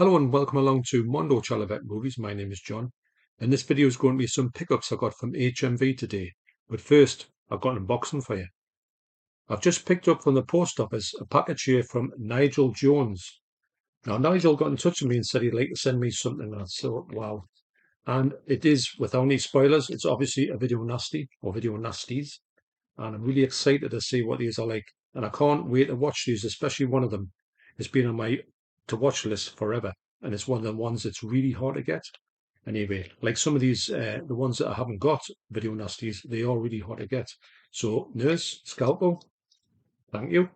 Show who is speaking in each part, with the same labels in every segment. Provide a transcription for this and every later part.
Speaker 1: Hello and welcome along to Mondo Chelloveck Movies. My name is John, and this video is going to be some pickups I got from HMV today. But first, I've got an unboxing for you. I've just picked up from the post office a package here from Nigel Jones. Now, Nigel got in touch with me and said he'd like to send me something. And I thought, wow. And it is, without any spoilers, it's obviously a video nasty or video nasties. And I'm really excited to see what these are like. And I can't wait to watch these, especially one of them. It's been on my to watch list forever. And it's one of the ones that's really hard to get. Anyway, like some of these, the ones that I haven't got, video nasties, they are really hard to get. So, Nurse, Scalpel, thank you.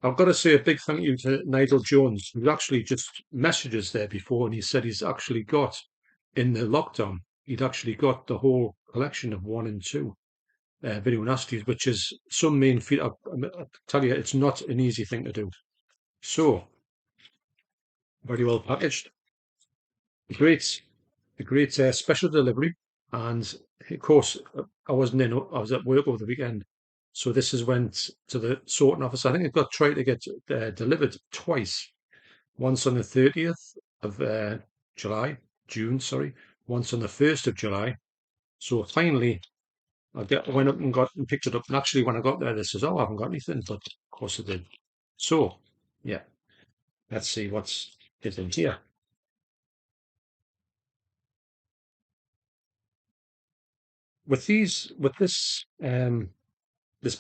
Speaker 1: I've got to say a big thank you to Nigel Jones, who actually just messaged us there before, and he said he's actually got, in the lockdown, he'd actually got the whole collection of 1 and 2 video nasties, which is some main feat. I tell you, it's not an easy thing to do. So, very well packaged. A great special delivery. And of course, I wasn't in, I was at work over the weekend. So this has went to the sorting office. I think it got tried to get delivered twice. Once on the 30th of June, sorry. Once on the 1st of July. So finally, went up and picked it up. And actually, when I got there, they says, "Oh, I haven't got anything," but of course I did. So, yeah, let's see what's in here. With this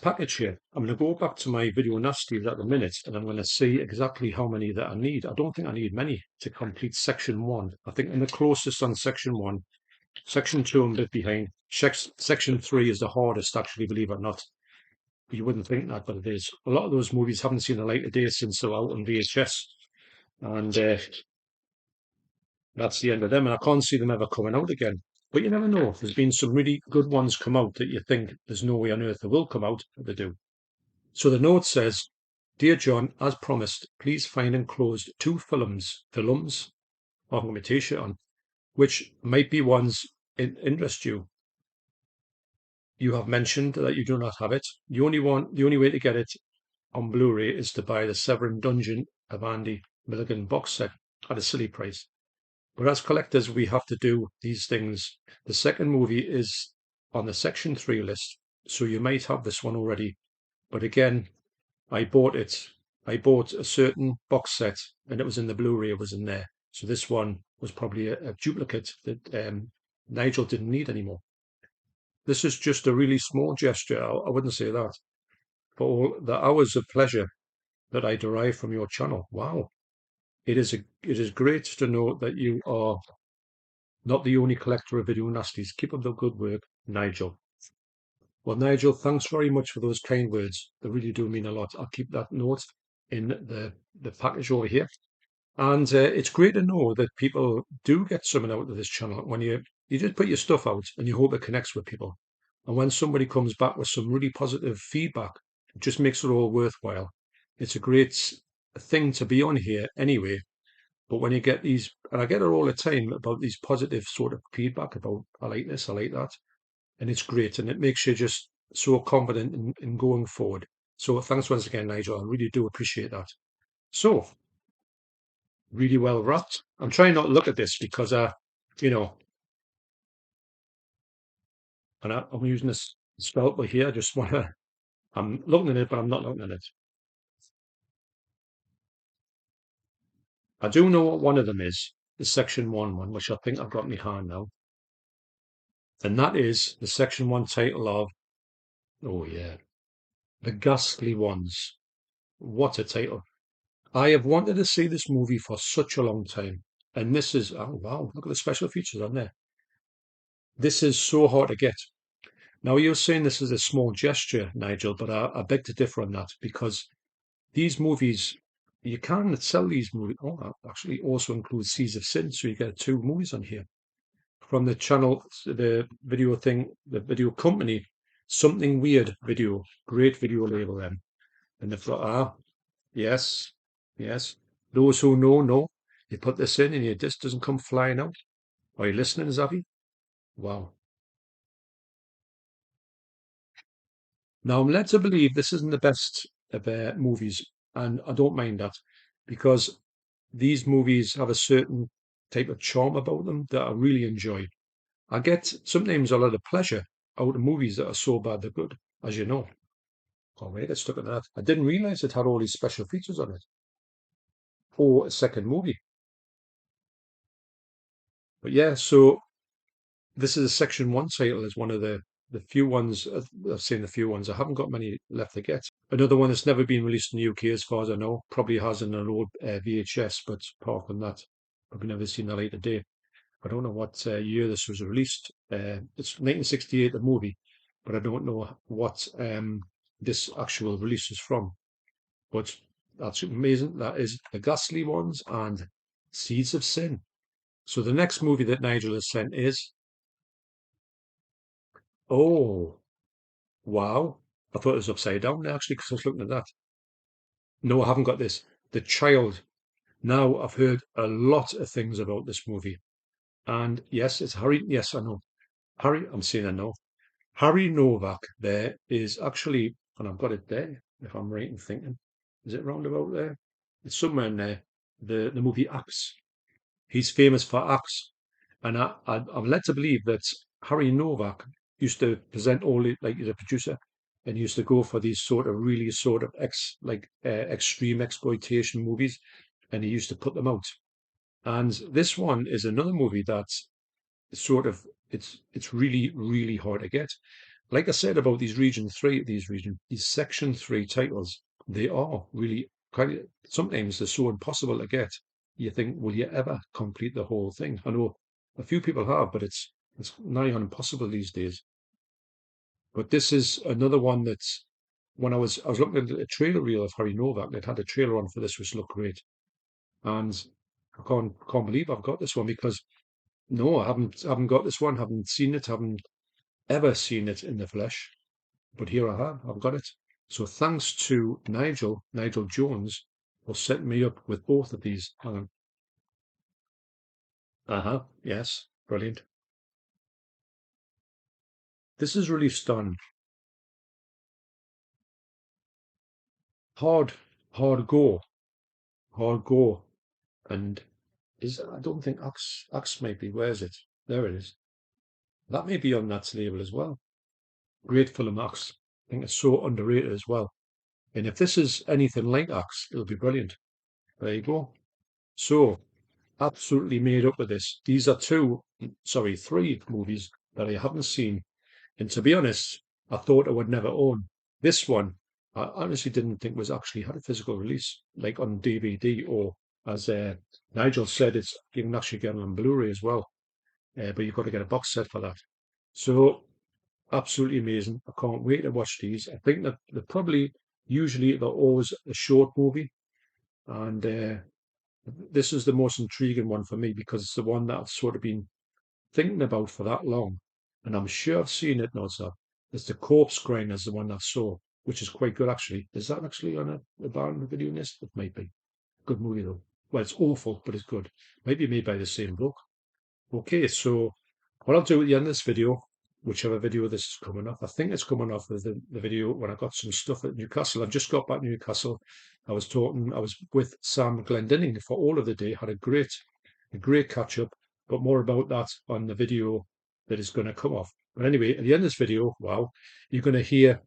Speaker 1: package here, I'm going to go back to my video nasties at the minute, and I'm going to see exactly how many that I need. I don't think I need many to complete section 1. I think I'm the closest on section 1. Section 2, I'm a bit behind. Section 3 is the hardest, actually, believe it or not. You wouldn't think that, but it is. A lot of those movies haven't seen the light of day since they're out on VHS. And that's the end of them. And I can't see them ever coming out again. But you never know. There's been some really good ones come out that you think there's no way on earth they will come out, but they do. So the note says, "Dear John, as promised, please find enclosed 2 films, I haven't got my t-shirt on, which might be ones interest you. You have mentioned that you do not have it. The only way to get it on Blu-ray is to buy the Severin Dungeon of Andy Milligan box set at a silly price. But as collectors, we have to do these things. The second movie is on the Section 3 list, so you might have this one already. But again, I bought it. I bought a certain box set, and it was in the Blu-ray, it was in there. So this one was probably a duplicate that Nigel didn't need anymore. This is just a really small gesture, I wouldn't say that, for all the hours of pleasure that I derive from your channel. Wow. It is great to know that you are not the only collector of video nasties. Keep up the good work, Nigel. Well, Nigel, thanks very much for those kind words. They really do mean a lot. I'll keep that note in the package over here. And it's great to know that people do get something out of this channel when you just put your stuff out and you hope it connects with people. And when somebody comes back with some really positive feedback, it just makes it all worthwhile. It's a great thing to be on here anyway. But when you get these, and I get it all the time about these positive sort of feedback about, I like this, I like that. And it's great. And it makes you just so confident in going forward. So thanks once again, Nigel. I really do appreciate that. So, really well wrapped. I'm trying not to look at this because, you know, and I'm using this scalpel here. I just want to, I'm looking at it, but I'm not looking at it. I do know what one of them is, the Section 1 one, which I think I've got in my hand now. And that is the Section 1 title of, oh yeah, The Ghastly Ones. What a title. I have wanted to see this movie for such a long time. And this is, oh wow, look at the special features on there. This is so hard to get. Now, you're saying this is a small gesture, Nigel, but I beg to differ on that because these movies, you can sell these movies. Oh, that actually also includes Seas of Sin, so you get 2 movies on here. From the channel, the video thing, the video company, Something Weird Video, great video label then. And they've got, yes, yes. Those who know. You put this in and your disc doesn't come flying out. Are you listening, Zavi? Wow. Now, I'm led to believe this isn't the best of movies, and I don't mind that because these movies have a certain type of charm about them that I really enjoy. I get sometimes a lot of pleasure out of movies that are so bad they're good, as you know. Can't wait to stuck at that. I didn't realise it had all these special features on it. Or a second movie. But yeah, so this is a section one title. Is one of the few ones I've seen. The few ones I haven't got many left to get. Another one that's never been released in the UK, as far as I know. Probably has in an old VHS, but apart from that, probably never seen that later date. I don't know what year this was released. It's 1968, the movie, but I don't know what this actual release is from. But that's amazing. That is The Ghastly Ones and Seeds of Sin. So the next movie that Nigel has sent is, oh, wow. I thought it was upside down there, actually, because I was looking at that. No, I haven't got this. The Child. Now, I've heard a lot of things about this movie. And yes, it's Harry. Yes, I know. Harry, I'm saying I know. Harry Novak there is actually, and I've got it there, if I'm right in thinking. Is it round about there? It's somewhere in there. The movie Axe. He's famous for Axe. And I'm led to believe that Harry Novak used to present all the, like he's a producer, and used to go for these sort of really sort of extreme exploitation movies, and he used to put them out. And this one is another movie that's sort of it's really really hard to get. Like I said about these section three titles, they are really quite sometimes they're so impossible to get. You think, will you ever complete the whole thing? I know a few people have, but it's nigh on impossible these days. But this is another one that's when I was looking at a trailer reel of Harry Novak, it had a trailer on for this which looked great. And I can't believe I've got this one because no, I haven't got this one, haven't seen it, haven't ever seen it in the flesh. But here I have, I've got it. So thanks to Nigel Jones, for setting me up with both of these. Uh-huh, yes, brilliant. This is released on hard, hard go, hard go. And I don't think Axe maybe, where is it? There it is. That may be on that label as well. Great film Axe. I think it's so underrated as well. And if this is anything like Axe, it'll be brilliant. There you go. So, absolutely made up with this. These are three movies that I haven't seen. And to be honest, I thought I would never own. This one, I honestly didn't think was actually had a physical release, like on DVD or as Nigel said, it's you can actually get it on Blu-ray as well. But you've got to get a box set for that. So absolutely amazing. I can't wait to watch these. I think that they're always a short movie, and this is the most intriguing one for me because it's the one that I've sort of been thinking about for that long, and I'm sure I've seen it now, sir. It's the Corpse Grinders, the one I saw, which is quite good actually. Is that actually on a Barton video list? It might be. Good movie though. Well, it's awful, but it's good. Might be made by the same bloke. Okay, so what I'll do at the end of this video, whichever video this is coming off, I think it's coming off of the video when I got some stuff at Newcastle. I've just got back to Newcastle. I was with Sam Glendinning for all of the day, had a great catch up, but more about that on the video that is going to come off. But anyway, at the end of this video, wow, you're going to hear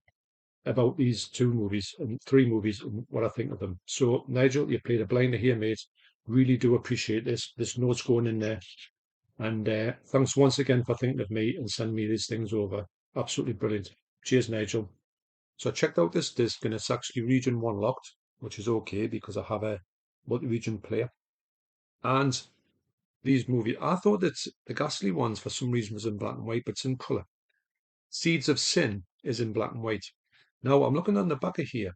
Speaker 1: about these two movies and three movies and what I think of them. So, Nigel, you played a blinder here, mate. Really do appreciate this. This note's going in there. And thanks once again for thinking of me and sending me these things over. Absolutely brilliant. Cheers, Nigel. So I checked out this disc and it's actually region one locked, which is okay because I have a multi-region player. And these movies, I thought that the Ghastly Ones for some reason was in black and white, but it's in colour. Seeds of Sin is in black and white. Now I'm looking on the back of here,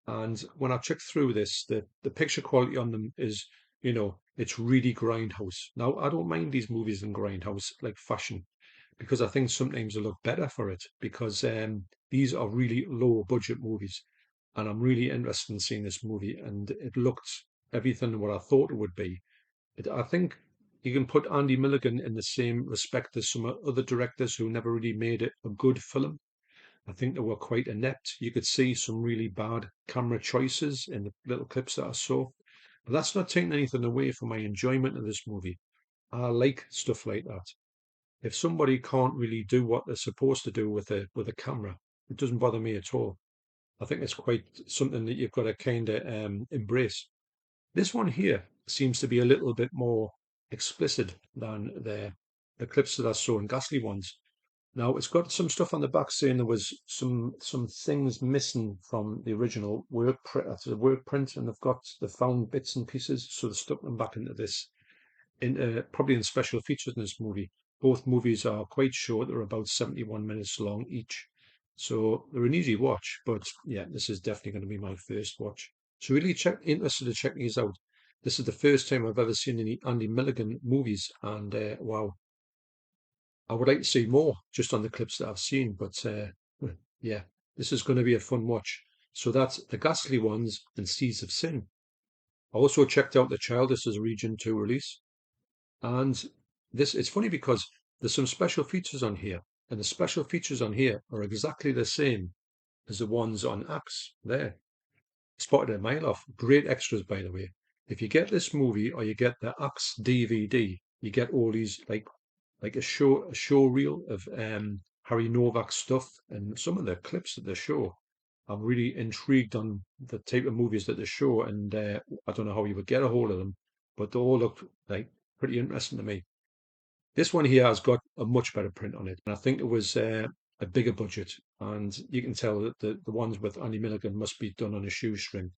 Speaker 1: and when I check through this, the picture quality on them is, it's really grindhouse. Now I don't mind these movies in grindhouse like fashion, because I think sometimes they look better for it because these are really low budget movies, and I'm really interested in seeing this movie, and it looked everything what I thought it would be. I think you can put Andy Milligan in the same respect as some other directors who never really made it a good film. I think they were quite inept. You could see some really bad camera choices in the little clips that I saw. But that's not taking anything away from my enjoyment of this movie. I like stuff like that. If somebody can't really do what they're supposed to do with a camera, it doesn't bother me at all. I think it's quite something that you've got to kind of embrace. This one here seems to be a little bit more explicit than the clips that I saw in Ghastly Ones. Now it's got some stuff on the back saying there was some things missing from the original work print, and they've found bits and pieces, so they stuck them back into this, probably in special features in this movie. Both movies are quite short; they're about 71 minutes long each, so they're an easy watch. But yeah, this is definitely going to be my first watch. So really interested to check these out. This is the first time I've ever seen any Andy Milligan movies, and wow, I would like to see more just on the clips that I've seen, but yeah, this is going to be a fun watch. So that's The Ghastly Ones and Seeds of Sin. I also checked out the Childish's Region 2 release, and this it's funny because there's some special features on here, and the special features on here are exactly the same as the ones on Axe there. Spotted a mile off. Great extras, by the way. If you get this movie or you get the Axe DVD, you get all these like a show reel of Harry Novak stuff and some of the clips that they show. I'm really intrigued on the type of movies that they show, and I don't know how you would get a hold of them, but they all look like pretty interesting to me. This one here has got a much better print on it, and I think it was a bigger budget, and you can tell that the ones with Andy Milligan must be done on a shoestring,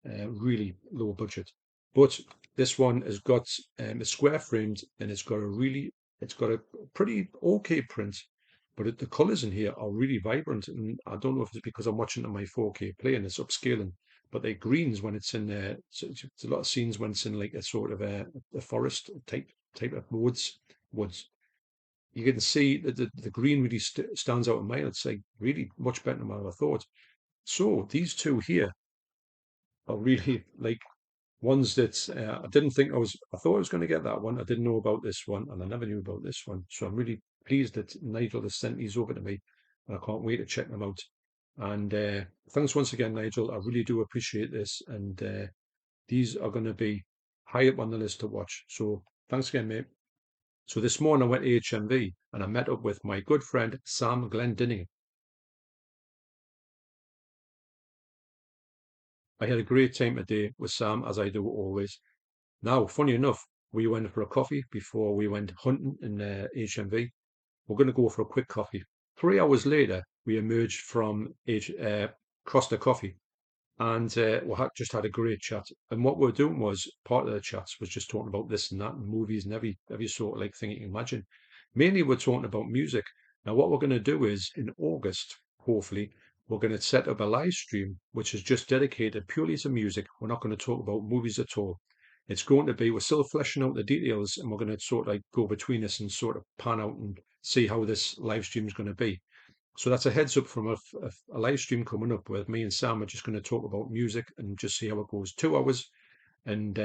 Speaker 1: really low budget. But this one has got it's square framed and it's got a pretty okay print. But the colours in here are really vibrant, and I don't know if it's because I'm watching it on my 4K play and it's upscaling. But they're greens when it's in there. So it's a lot of scenes when it's in like a sort of a forest type of woods. You can see that the green really stands out in mine. It's like really much better than what I thought. So these two here are really like ones that I didn't think I thought I was going to get that one. I didn't know about this one, and I never knew about this one. So I'm really pleased that Nigel has sent these over to me, and I can't wait to check them out. And thanks once again, Nigel. I really do appreciate this, and these are going to be high up on the list to watch. So thanks again, mate. So this morning I went to HMV and I met up with my good friend Sam Glendinning. I had a great time today with Sam, as I do always. Now, funny enough, we went for a coffee before we went hunting in HMV. We're going to go for a quick coffee. 3 hours later, we emerged from Costa Coffee, and just had a great chat. And what we are doing was part of the chats was just talking about this and that and movies and every sort of like thing you can imagine. Mainly, we're talking about music. Now, what we're going to do is in August, hopefully, we're going to set up a live stream which is just dedicated purely to music. We're not going to talk about movies at all. It's going to be, we're still fleshing out the details, and we're going to sort of like go between us and sort of pan out and see how this live stream is going to be. So that's a heads up from a live stream coming up where me and Sam are just going to talk about music and just see how it goes. 2 hours. And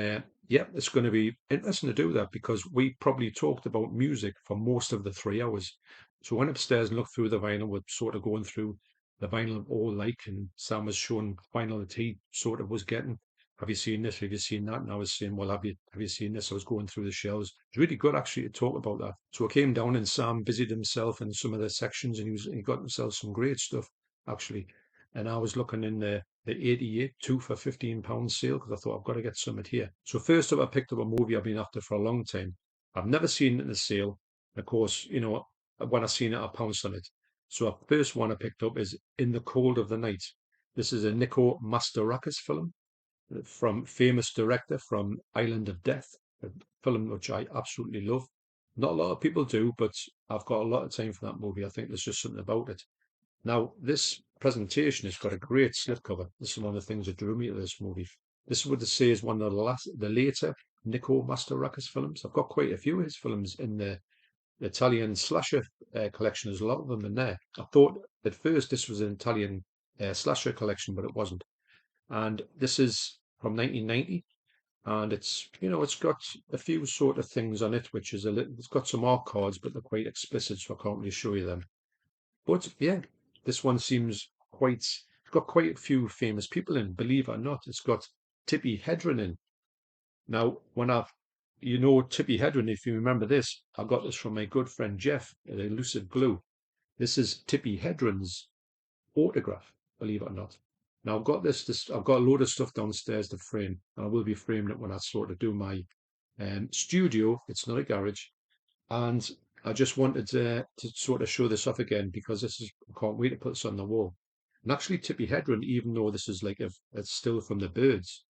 Speaker 1: yeah, it's going to be interesting to do that because we probably talked about music for most of the 3 hours. So I went upstairs and looked through the vinyl. We're sort of going through the vinyl all like, and Sam was showing vinyl that he sort of was getting. Have you seen this? Have you seen that? And I was saying, well, have you seen this? I was going through the shelves. It's really good actually to talk about that. So I came down and Sam busied himself in some of the sections, and he got himself some great stuff actually. And I was looking in the 88 2 for £15 sale because I thought I've got to get some at here. So first up, I picked up a movie I've been after for a long time. I've never seen it in the sale. Of course, you know, when I seen it, I pounced on it. So the first one I picked up is In the Cold of the Night. This is a Nico Mastorakis film from famous director from Island of Death, a film which I absolutely love. Not a lot of people do, but I've got a lot of time for that movie. I think there's just something about it. Now, this presentation has got a great slipcover. This is one of the things that drew me to this movie. This is what they say is one of the later Nico Mastorakis films. I've got quite a few of his films in the Italian slasher collection. There's a lot of them in there. I thought at first this was an Italian slasher collection, but it wasn't. And this is from 1990, and it's got a few sort of things on it, which is it's got some art cards, but they're quite explicit, so I can't really show you them. But yeah, this one seems it's got quite a few famous people in, believe it or not. It's got Tippi Hedren in. Now, Tippy Hedren, if you remember this, I got this from my good friend Jeff at Elusive Glue. This is Tippy Hedren's autograph, believe it or not. Now I've got I've got a load of stuff downstairs to frame, and I will be framing it when I sort of do my studio. It's not a garage, and I just wanted to sort of show this off again because I can't wait to put this on the wall. And actually, Tippy Hedren, even though this is like it's still from the Birds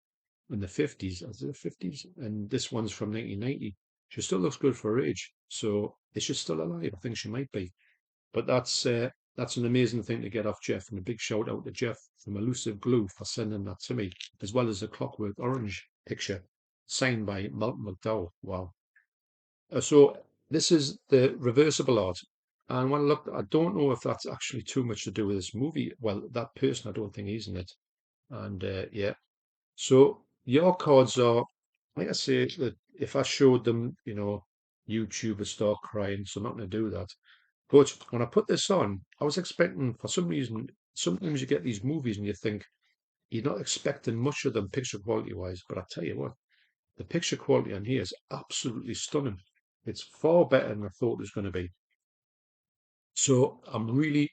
Speaker 1: in the 50s, is it the 50s? And this one's from 1990. She still looks good for her age. So is she still alive? I think she might be. But that's an amazing thing to get off Jeff, and a big shout out to Jeff from Elusive Glue for sending that to me, as well as a Clockwork Orange picture signed by Malcolm McDowell. Wow. So this is the reversible art. And when I looked, I don't know if that's actually too much to do with this movie. Well, that person, I don't think he's in it. And yeah, so your cards are, like I say, that if I showed them, YouTube would start crying. So I'm not going to do that. But when I put this on, I was expecting, for some reason, sometimes you get these movies and you think you're not expecting much of them picture quality wise. But I tell you what, the picture quality on here is absolutely stunning. It's far better than I thought it was going to be. So I'm really,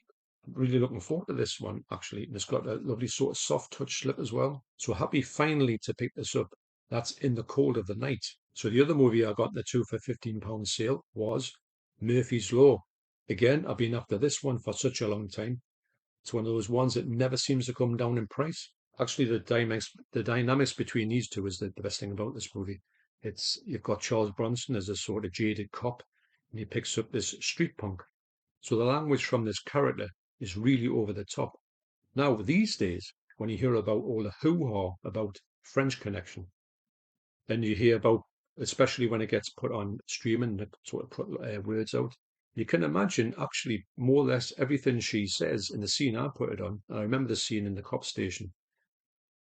Speaker 1: really looking forward to this one, actually. And it's got a lovely sort of soft touch slip as well. So happy finally to pick this up. That's In the Cold of the Night. So the other movie I got the two for £15 sale was Murphy's Law. Again, I've been after this one for such a long time. It's one of those ones that never seems to come down in price. Actually, the dynamics between these two is the best thing about this movie. You've got Charles Bronson as a sort of jaded cop, and he picks up this street punk. So the language from this character is really over the top. Now, these days, when you hear about all the hoo-ha about French Connection, then you hear about, especially when it gets put on streaming, that sort of put words out. You can imagine actually more or less everything she says in the scene I put it on. And I remember the scene in the cop station.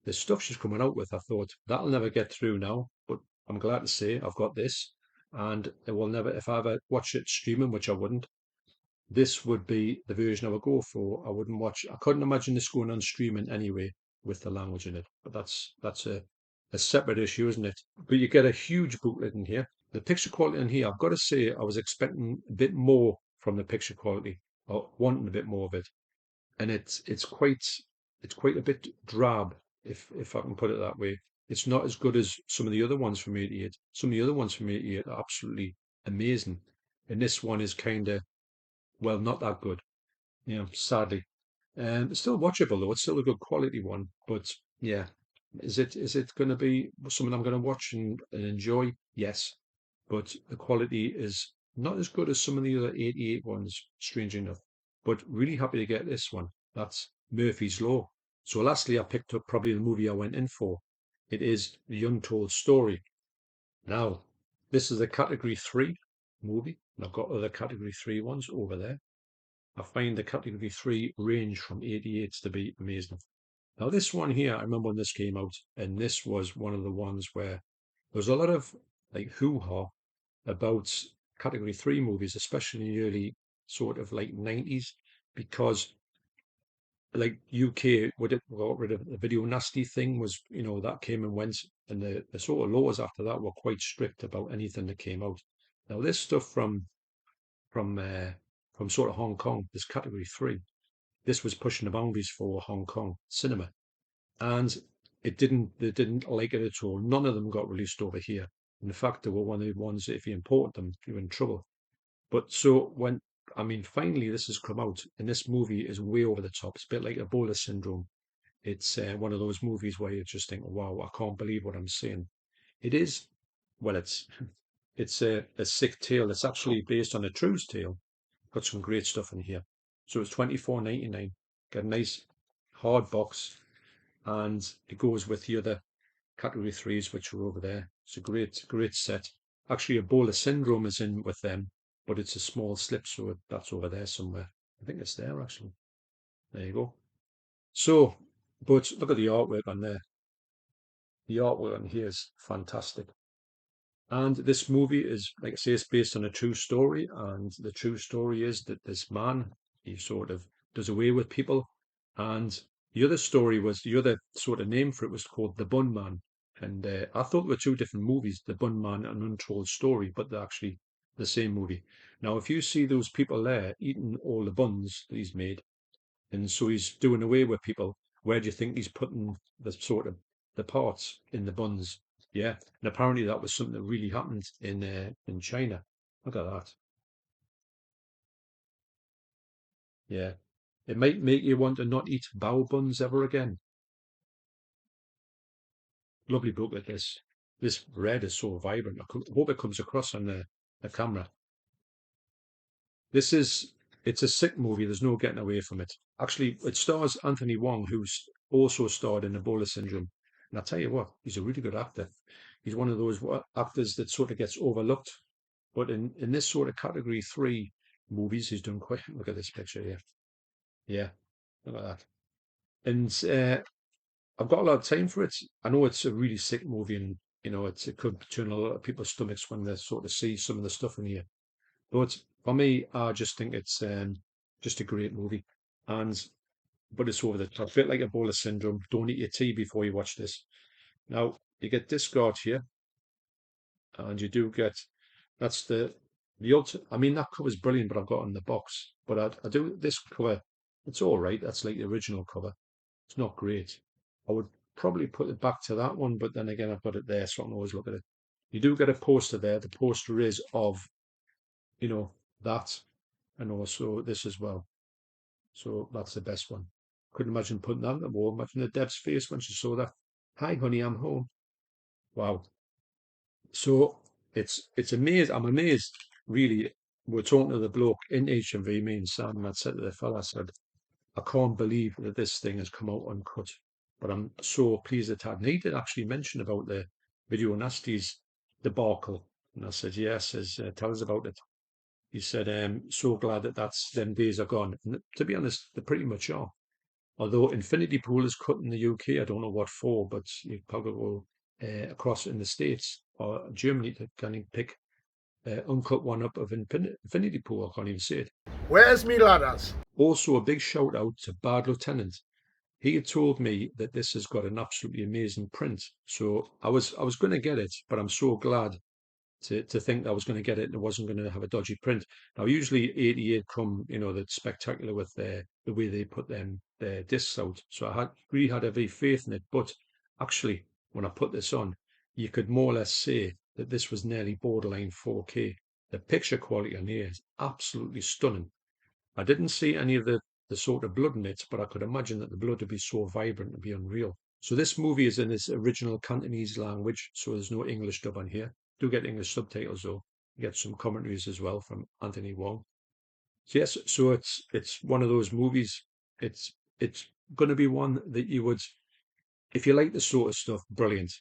Speaker 1: The stuff she's coming out with, I thought that'll never get through now. But I'm glad to say I've got this, and it will never. If I ever watch it streaming, which I wouldn't, this would be the version I would go for. I wouldn't watch. I couldn't imagine this going on streaming anyway with the language in it. But that's a separate issue, isn't it? But you get a huge booklet in here. The picture quality in here, I've got to say, I was expecting a bit more from the picture quality, or wanting a bit more of it, and it's quite a bit drab, if I can put it that way. It's not as good as some of the other ones from 88. Some of the other ones from 88 are absolutely amazing, and this one is kind of, well, not that good, sadly. It's still watchable though. It's still a good quality one. But yeah, is it going to be something I'm going to watch and enjoy? Yes, but the quality is not as good as some of the other 88 ones, strangely enough. But really happy to get this one. That's Murphy's Law. So lastly, I picked up probably the movie I went in for. It is The Untold Story. Now, this is a category 3 movie, and I've got other category 3 ones over there. I find the category 3 range from 88s to be amazing. Now, this one here, I remember when this came out, and this was one of the ones where there was a lot of like hoo-ha about category 3 movies, especially in the early sort of like 90s, because like UK would it got rid of the video nasty thing was, that came and went, and the sort of laws after that were quite strict about anything that came out. Now, this stuff from uh, from sort of Hong Kong, this category 3, this was pushing the boundaries for Hong Kong cinema, and they didn't like it at all. None of them got released over here. In fact, they were one of the ones that if you import them, you're in trouble. But so finally this has come out, and this movie is way over the top. It's a bit like Ebola syndrome. It's one of those movies where you just think, wow, I can't believe what I'm seeing. It is, well, it's a sick tale. It's actually based on a true tale. Got some great stuff in here. So it's 24.99. Got a nice hard box, and it goes with the other category 3s which are over there. It's a great set. Actually, Ebola syndrome is in with them, but it's a small slip, so that's over there somewhere. I think it's there actually. There you go. So, but look at the artwork on there. The artwork on here is fantastic. And this movie is, like I say, it's based on a true story. And the true story is that this man, he sort of does away with people. And the other sort of name for it was called The Bun Man. And I thought they were two different movies, The Bun Man and Untold Story, but they're actually the same movie. Now, if you see those people there eating all the buns that he's made, and so he's doing away with people, where do you think he's putting the sort of the parts in the buns? Yeah, and apparently that was something that really happened in China. Look at that. Yeah, it might make you want to not eat bao buns ever again. Lovely booklet this. This red is so vibrant. Hope it comes across on the camera. This is, it's a sick movie. There's no getting away from it. Actually, it stars Anthony Wong, who's also starred in Ebola Syndrome. And I tell you what, he's a really good actor. He's one of those actors that sort of gets overlooked. But in this sort of category three movies, he's done quite. Look at this picture here. Yeah, look at that. And I've got a lot of time for it. I know it's a really sick movie, and it could turn a lot of people's stomachs when they sort of see some of the stuff in here. But for me, I just think it's just a great movie, and but it's over the top, a bit like Ebola syndrome. Don't eat your tea before you watch this. Now you get discard here, and you do get that's the ultimate. I mean, that cover's brilliant, but I've got it in the box. But I do this cover. It's all right. That's like the original cover. It's not great. I would probably put it back to that one, but then again, I've got it there, so I can always look at it. You do get a poster there. The poster is of, that, and also this as well. So that's the best one. Couldn't imagine putting that on the wall. Imagine the Deb's face when she saw that. Hi, honey, I'm home. Wow. So it's amazing. I'm amazed, really. We're talking to the bloke in HMV, me and Sam, and I said to the fella, I said, I can't believe that this thing has come out uncut. But I'm so pleased it had. And he did actually mention about the Video Nasties debacle. And I said, yes, says, tell us about it. He said, so glad that them days are gone. And to be honest, they pretty much are. Although Infinity Pool is cut in the UK, I don't know what for, but you probably go across in the States or Germany to kind of pick uncut one up of Infinity Pool. I can't even say it.
Speaker 2: Where's me ladders?
Speaker 1: Also, a big shout out to Bad Lieutenant. He had told me that this has got an absolutely amazing print. So I was going to get it, but I'm so glad to think I was going to get it and it wasn't going to have a dodgy print. Now, usually 88 come, that's spectacular with the way they put their discs out. So I really had every faith in it. But actually, when I put this on, you could more or less say that this was nearly borderline 4K. The picture quality on here is absolutely stunning. I didn't see any of the sort of blood in it, but I could imagine that the blood would be so vibrant and be unreal. So this movie is in its original Cantonese language, so there's no English dub on here. Do get English subtitles though. You get some commentaries as well from Anthony Wong. So yes, so it's one of those movies. It's going to be one that you would, if you like the sort of stuff, brilliant.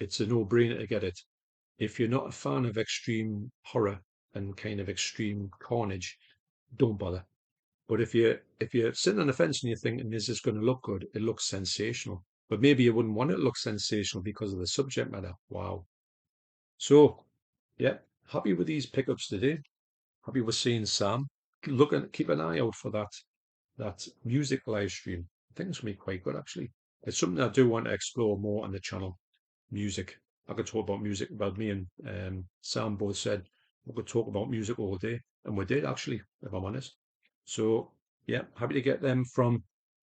Speaker 1: It's a no-brainer to get it. If you're not a fan of extreme horror and kind of extreme carnage, don't bother. But if you're sitting on the fence and you're thinking, is this going to look good? It looks sensational. But maybe you wouldn't want it to look sensational because of the subject matter. Wow. So, yeah, happy with these pickups today. Happy with seeing Sam. Keep an eye out for that music live stream. I think it's going to be quite good actually. It's something I do want to explore more on the channel. Music. I could talk about music. About me and Sam both said we could talk about music all day, and we did actually, if I'm honest. So yeah, happy to get them from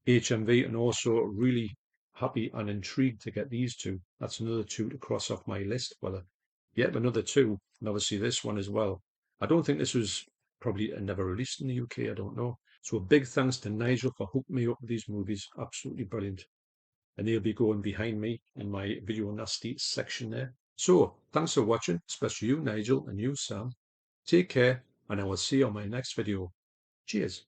Speaker 1: HMV, and also really happy and intrigued to get these two. That's another two to cross off my list. Well, yet another two, and obviously this one as well. I don't think this was probably never released in the UK. I don't know. So a big thanks to Nigel for hooking me up with these movies. Absolutely brilliant. And they'll be going behind me in my video nasty section there. So thanks for watching, especially you, Nigel, and you, Sam. Take care, and I will see you on my next video. Cheers.